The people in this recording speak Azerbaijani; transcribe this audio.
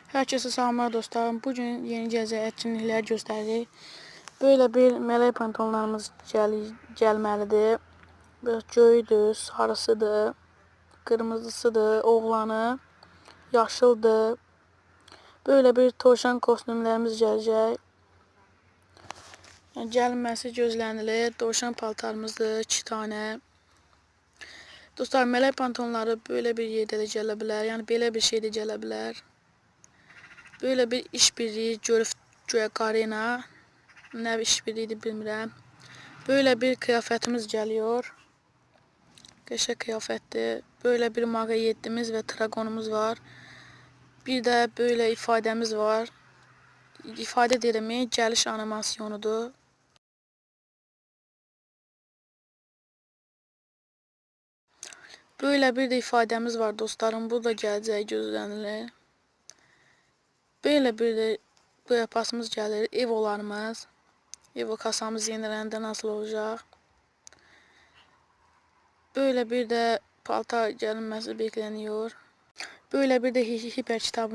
Herkese selamlar dostlarım. Bugün yeni gələcək etkinliklər göstəririk. Böyle bir mələk pantolonlarımız gəlməlidir. Biraz göydür, sarısıdır, qırmızısıdır, oğlanı, yaşıldır. Böyle bir tovşan kostümlərimiz gələcək. Gəlməsi gözlənilir. Tovşan paltarımızdır, 2 tane. Dostlar, mələk pantolonları böyle bir yerdə də gələ bilər. Yəni belə bir şey də gələ bilər. Böyle bir işbirliği görüb göyə qarina. Nə işbirliğidir bilmirəm. Böyle bir kıyafetimiz geliyor. Qəşəng kıyafetdir. Böyle bir mağayeddimiz ve tragonumuz var. Bir de böyle ifademiz var. İfade derimi gəliş animasyonudur. Böyle bir de ifademiz var dostlarım. Bu da gələcək gözlənilir. Böyle bir de bu yapasımız gəlir. Evolarımız. Evo kasamız yeniləndə nasıl olacaq? Böyle bir de paltar gəlməsi bekleniyor. Böyle bir de hiper kitabımız